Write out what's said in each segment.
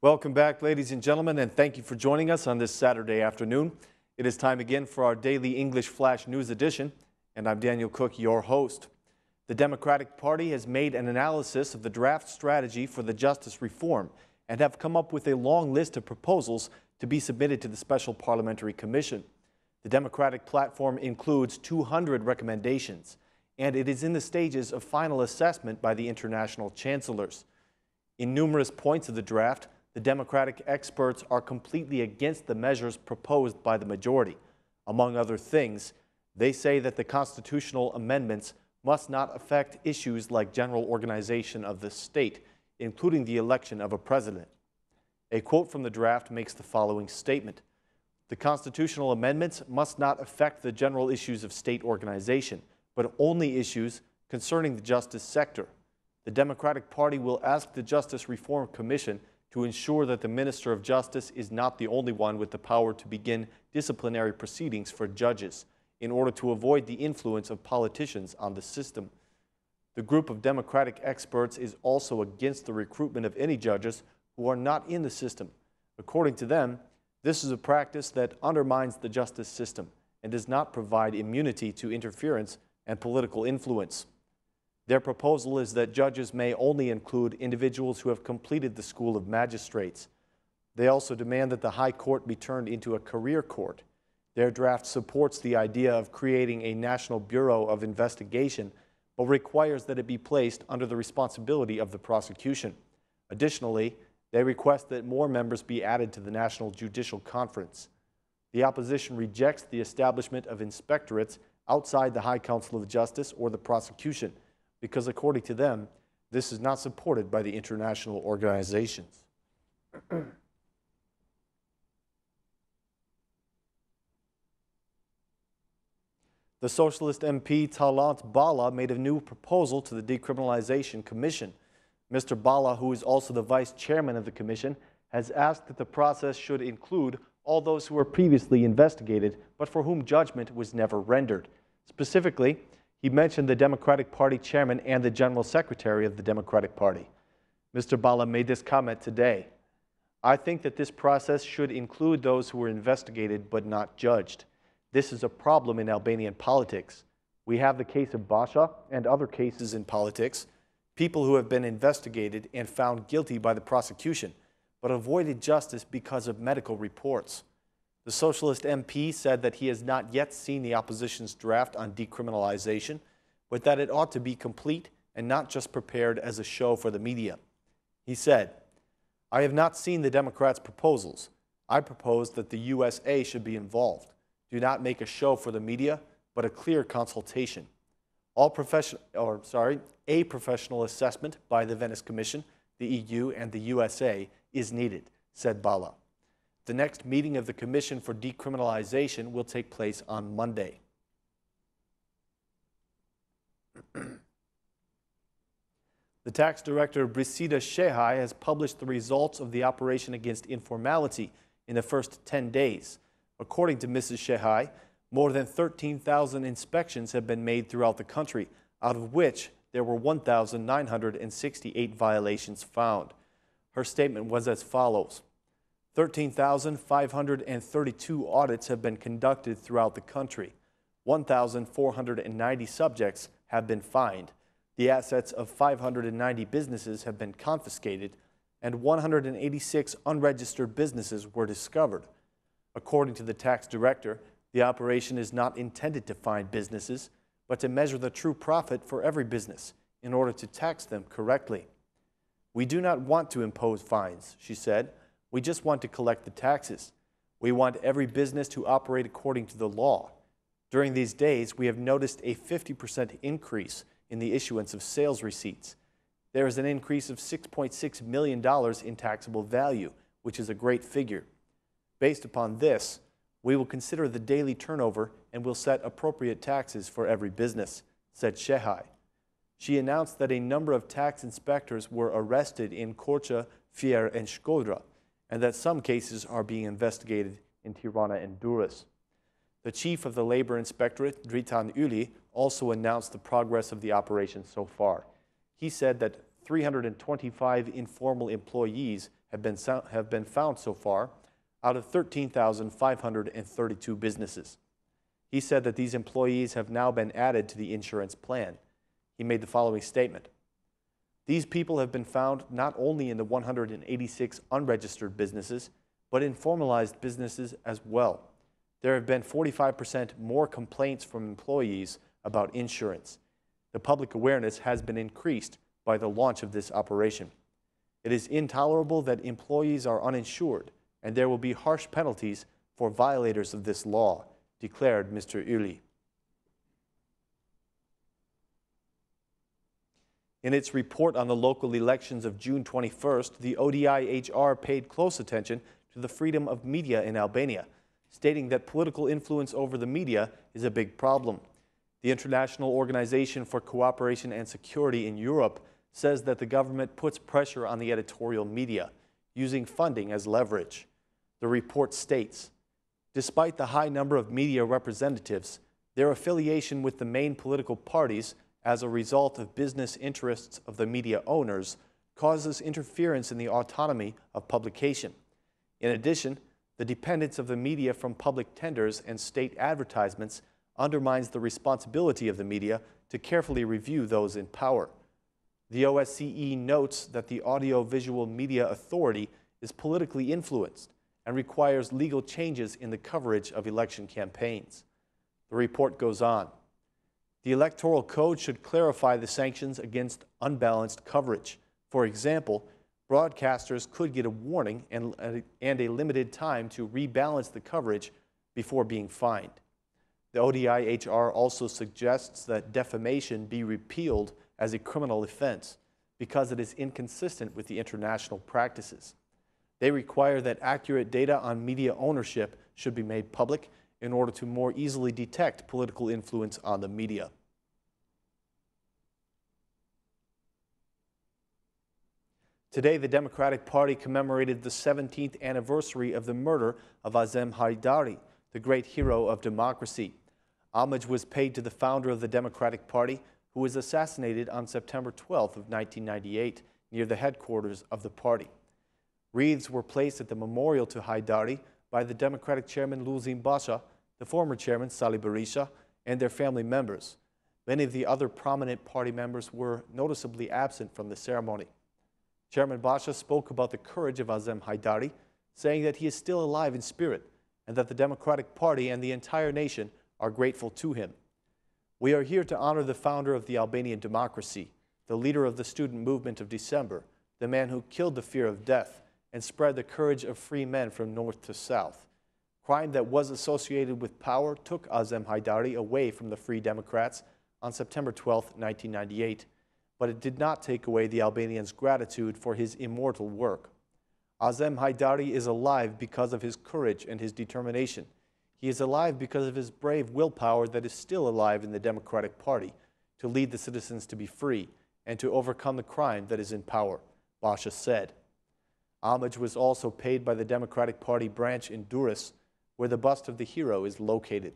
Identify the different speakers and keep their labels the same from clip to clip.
Speaker 1: Welcome back, ladies and gentlemen, and thank you for joining us on this Saturday afternoon. It is time again for our daily English Flash News edition, and I'm Daniel Cook, your host. The Democratic Party has made an analysis of the draft strategy for the justice reform and have come up with a long list of proposals to be submitted to the Special Parliamentary Commission. The Democratic platform includes 200 recommendations, and it is in the stages of final assessment by the international chancellors. In numerous points of the draft, the Democratic experts are completely against the measures proposed by the majority. Among other things, they say that the constitutional amendments must not affect issues like general organization of the state, including the election of a president. A quote from the draft makes the following statement: "The constitutional amendments must not affect the general issues of state organization, but only issues concerning the justice sector. The Democratic Party will ask the Justice Reform Commission to ensure that the Minister of Justice is not the only one with the power to begin disciplinary proceedings for judges, in order to avoid the influence of politicians on the system." The group of Democratic experts is also against the recruitment of any judges who are not in the system. According to them, this is a practice that undermines the justice system and does not provide immunity to interference and political influence. Their proposal is that judges may only include individuals who have completed the School of Magistrates. They also demand that the High Court be turned into a career court. Their draft supports the idea of creating a National Bureau of Investigation, but requires that it be placed under the responsibility of the prosecution. Additionally, they request that more members be added to the National Judicial Conference. The opposition rejects the establishment of inspectorates outside the High Council of Justice or the prosecution, because according to them, this is not supported by the international organizations. The Socialist MP Talant Balla made a new proposal to the Decriminalization Commission. Mr. Balla, who is also the vice chairman of the commission, has asked that the process should include all those who were previously investigated, but for whom judgment was never rendered. Specifically, he mentioned the Democratic Party chairman and the General Secretary of the Democratic Party. Mr. Balla made this comment today: "I think that this process should include those who were investigated but not judged. This is a problem in Albanian politics. We have the case of Basha and other cases in politics, people who have been investigated and found guilty by the prosecution, but avoided justice because of medical reports." The Socialist MP said that he has not yet seen the opposition's draft on decriminalization, but that it ought to be complete and not just prepared as a show for the media. He said, "I have not seen the Democrats' proposals. I propose that the USA should be involved. Do not make a show for the media, but a clear consultation. A professional assessment by the Venice Commission, the EU, and the USA is needed," said Balla. The next meeting of the Commission for Decriminalization will take place on Monday. The tax director Director Shehaj has published the results of the operation against informality in the first 10 days. According to Mrs. Shehaj, more than 13,000 inspections have been made throughout the country, out of which there were 1,968 violations found. Her statement was as follows: 13,532 audits have been conducted throughout the country. 1,490 subjects have been fined. The assets of 590 businesses have been confiscated, and 186 unregistered businesses were discovered. According to the tax director, the operation is not intended to find businesses, but to measure the true profit for every business in order to tax them correctly. "We do not want to impose fines," she said. "We just want to collect the taxes. We want every business to operate according to the law. During these days, we have noticed a 50% increase in the issuance of sales receipts. There is an increase of $6.6 million in taxable value, which is a great figure. Based upon this, we will consider the daily turnover and will set appropriate taxes for every business," said Shehaj. She announced that a number of tax inspectors were arrested in Korça, Fier, and Shkodra, and that some cases are being investigated in Tirana and Durrës. The chief of the Labor Inspectorate, Dritan Uli, also announced the progress of the operation so far. He said that 325 informal employees have been found so far out of 13,532 businesses. He said that these employees have now been added to the insurance plan. He made the following statement. These people have been found not only in the 186 unregistered businesses, but in formalized businesses as well. There have been 45% more complaints from employees about insurance. The public awareness has been increased by the launch of this operation. It is intolerable that employees are uninsured, and there will be harsh penalties for violators of this law, declared Mr. Uli. In its report on the local elections of June 21st, the ODIHR paid close attention to the freedom of media in Albania, stating that political influence over the media is a big problem. The International Organization for Cooperation and Security in Europe says that the government puts pressure on the editorial media, using funding as leverage. The report states, despite the high number of media representatives, their affiliation with the main political parties as a result of business interests of the media owners causes interference in the autonomy of publication. In addition, the dependence of the media from public tenders and state advertisements undermines the responsibility of the media to carefully review those in power. The OSCE notes that the Audiovisual Media Authority is politically influenced and requires legal changes in the coverage of election campaigns. The report goes on. The Electoral Code should clarify the sanctions against unbalanced coverage. For example, broadcasters could get a warning and a limited time to rebalance the coverage before being fined. The ODIHR also suggests that defamation be repealed as a criminal offense because it is inconsistent with the international practices. They require that accurate data on media ownership should be made public in order to more easily detect political influence on the media. Today, the Democratic Party commemorated the 17th anniversary of the murder of Azem Hajdari, the great hero of democracy. Homage was paid to the founder of the Democratic Party, who was assassinated on September 12th of 1998 near the headquarters of the party. Wreaths were placed at the memorial to Hajdari by the Democratic chairman Lulzim Basha, the former chairman Salih Berisha, and their family members. Many of the other prominent party members were noticeably absent from the ceremony. Chairman Basha spoke about the courage of Azem Hajdari, saying that he is still alive in spirit and that the Democratic Party and the entire nation are grateful to him. We are here to honor the founder of the Albanian democracy, the leader of the student movement of December, the man who killed the fear of death and spread the courage of free men from north to south. Crime that was associated with power took Azem Hajdari away from the Free Democrats on September 12, 1998, but it did not take away the Albanians' gratitude for his immortal work. Azem Hajdari is alive because of his courage and his determination. He is alive because of his brave willpower that is still alive in the Democratic Party to lead the citizens to be free and to overcome the crime that is in power, Basha said. Homage was also paid by the Democratic Party branch in Durrës, where the bust of the hero is located.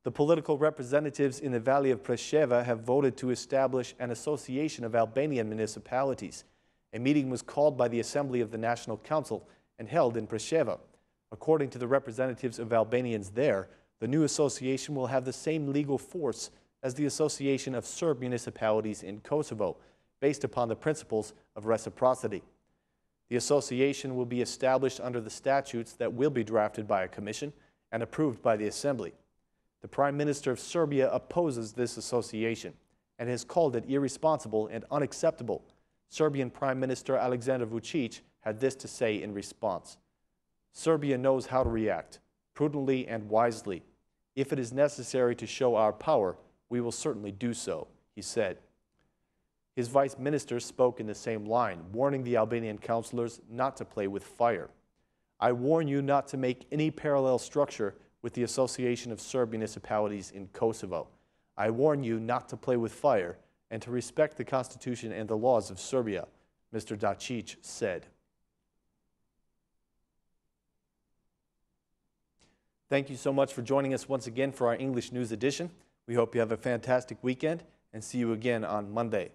Speaker 1: The political representatives in the Valley of Preševa have voted to establish an association of Albanian municipalities. A meeting was called by the Assembly of the National Council and held in Preševa. According to the representatives of Albanians there, the new association will have the same legal force as the Association of Serb Municipalities in Kosovo, based upon the principles of reciprocity. The association will be established under the statutes that will be drafted by a commission and approved by the Assembly. The Prime Minister of Serbia opposes this association and has called it irresponsible and unacceptable. Serbian Prime Minister Aleksandar Vučić had this to say in response. Serbia knows how to react, prudently and wisely. If it is necessary to show our power, we will certainly do so, he said. His vice minister spoke in the same line, warning the Albanian councillors not to play with fire. I warn you not to make any parallel structure with the Association of Serb Municipalities in Kosovo. I warn you not to play with fire and to respect the Constitution and the laws of Serbia, Mr. Dačić said. Thank you so much for joining us once again for our English News Edition. We hope you have a fantastic weekend, and see you again on Monday.